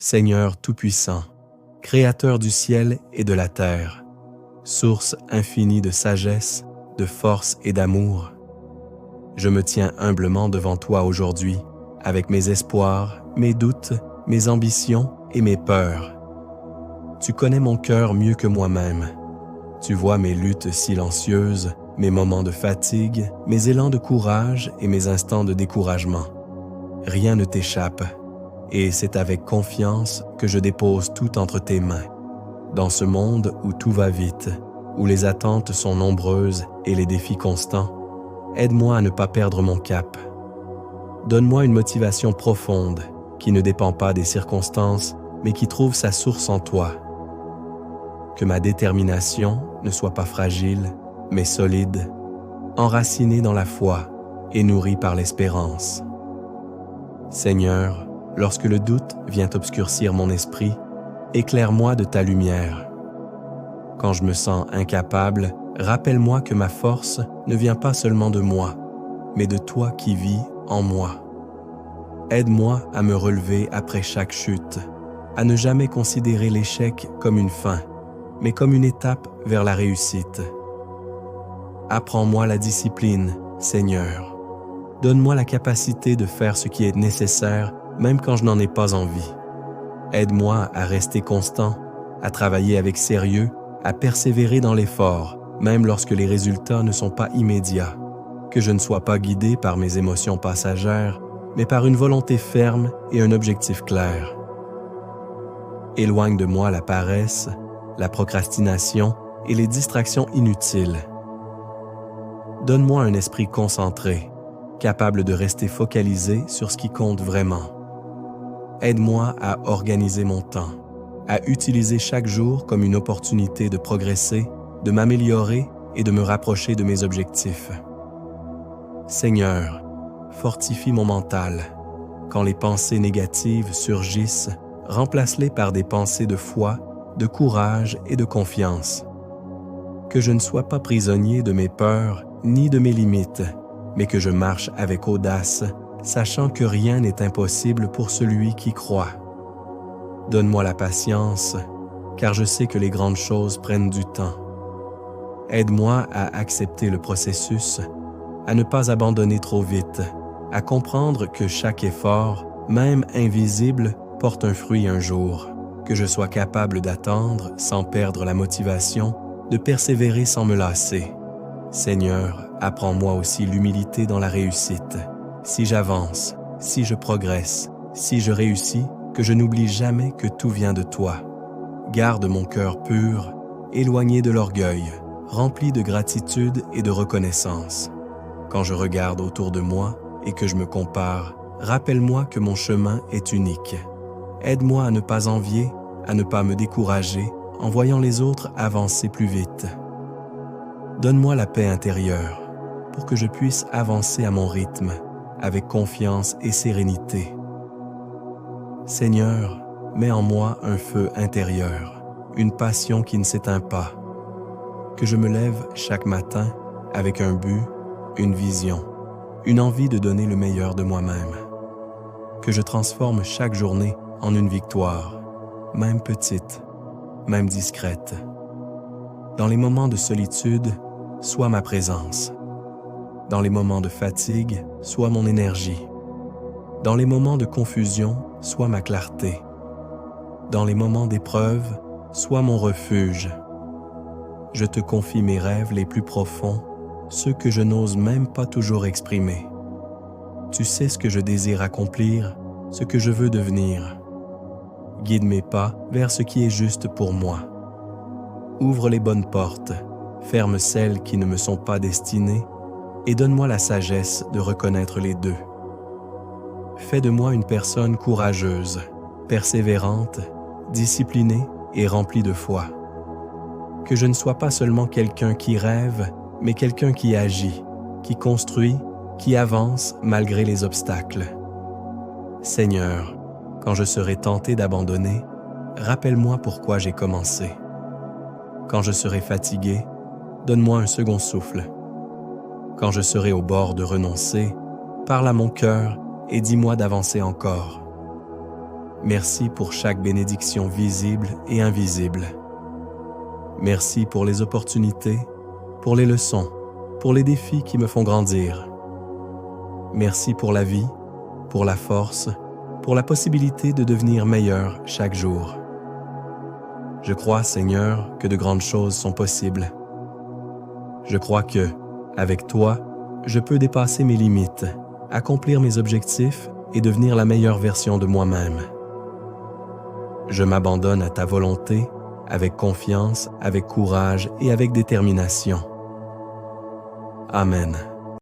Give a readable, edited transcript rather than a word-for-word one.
Seigneur Tout-Puissant, Créateur du ciel et de la terre, source infinie de sagesse, de force et d'amour, je me tiens humblement devant toi aujourd'hui, avec mes espoirs, mes doutes, mes ambitions et mes peurs. Tu connais mon cœur mieux que moi-même. Tu vois mes luttes silencieuses, mes moments de fatigue, mes élans de courage et mes instants de découragement. Rien ne t'échappe, et c'est avec confiance que je dépose tout entre tes mains. Dans ce monde où tout va vite, où les attentes sont nombreuses et les défis constants, aide-moi à ne pas perdre mon cap. Donne-moi une motivation profonde qui ne dépend pas des circonstances, mais qui trouve sa source en toi. Que ma détermination ne soit pas fragile, mais solide, enracinée dans la foi et nourrie par l'espérance. Seigneur, lorsque le doute vient obscurcir mon esprit, éclaire-moi de ta lumière. Quand je me sens incapable, rappelle-moi que ma force ne vient pas seulement de moi, mais de toi qui vis en moi. Aide-moi à me relever après chaque chute, à ne jamais considérer l'échec comme une fin, mais comme une étape vers la réussite. Apprends-moi la discipline, Seigneur. Donne-moi la capacité de faire ce qui est nécessaire, même quand je n'en ai pas envie. Aide-moi à rester constant, à travailler avec sérieux, à persévérer dans l'effort, même lorsque les résultats ne sont pas immédiats. Que je ne sois pas guidé par mes émotions passagères, mais par une volonté ferme et un objectif clair. Éloigne de moi la paresse, la procrastination et les distractions inutiles. Donne-moi un esprit concentré, capable de rester focalisé sur ce qui compte vraiment. Aide-moi à organiser mon temps, à utiliser chaque jour comme une opportunité de progresser, de m'améliorer et de me rapprocher de mes objectifs. Seigneur, fortifie mon mental. Quand les pensées négatives surgissent, remplace-les par des pensées de foi, de courage et de confiance. Que je ne sois pas prisonnier de mes peurs ni de mes limites, mais que je marche avec audace, sachant que rien n'est impossible pour celui qui croit. Donne-moi la patience, car je sais que les grandes choses prennent du temps. Aide-moi à accepter le processus, à ne pas abandonner trop vite, à comprendre que chaque effort, même invisible, porte un fruit un jour, que je sois capable d'attendre sans perdre la motivation, de persévérer sans me lasser. Seigneur, apprends-moi aussi l'humilité dans la réussite. Si j'avance, si je progresse, si je réussis, que je n'oublie jamais que tout vient de toi. Garde mon cœur pur, éloigné de l'orgueil, rempli de gratitude et de reconnaissance. Quand je regarde autour de moi et que je me compare, rappelle-moi que mon chemin est unique. Aide-moi à ne pas envier, à ne pas me décourager en voyant les autres avancer plus vite. Donne-moi la paix intérieure pour que je puisse avancer à mon rythme, avec confiance et sérénité. Seigneur, mets en moi un feu intérieur, une passion qui ne s'éteint pas. Que je me lève chaque matin avec un but, une vision, une envie de donner le meilleur de moi-même. Que je transforme chaque journée en une victoire, même petite, même discrète. Dans les moments de solitude, sois ma présence. Dans les moments de fatigue, sois mon énergie. Dans les moments de confusion, sois ma clarté. Dans les moments d'épreuve, sois mon refuge. Je te confie mes rêves les plus profonds, ceux que je n'ose même pas toujours exprimer. Tu sais ce que je désire accomplir, ce que je veux devenir. Guide mes pas vers ce qui est juste pour moi. Ouvre les bonnes portes, ferme celles qui ne me sont pas destinées et donne-moi la sagesse de reconnaître les deux. Fais de moi une personne courageuse, persévérante, disciplinée et remplie de foi. Que je ne sois pas seulement quelqu'un qui rêve, mais quelqu'un qui agit, qui construit, qui avance malgré les obstacles. Seigneur, quand je serai tenté d'abandonner, rappelle-moi pourquoi j'ai commencé. Quand je serai fatigué, donne-moi un second souffle. Quand je serai au bord de renoncer, parle à mon cœur et dis-moi d'avancer encore. Merci pour chaque bénédiction visible et invisible. Merci pour les opportunités, pour les leçons, pour les défis qui me font grandir. Merci pour la vie, pour la force, pour la possibilité de devenir meilleur chaque jour. Je crois, Seigneur, que de grandes choses sont possibles. Je crois que, avec toi, je peux dépasser mes limites, accomplir mes objectifs et devenir la meilleure version de moi-même. Je m'abandonne à ta volonté avec confiance, avec courage et avec détermination. Amen.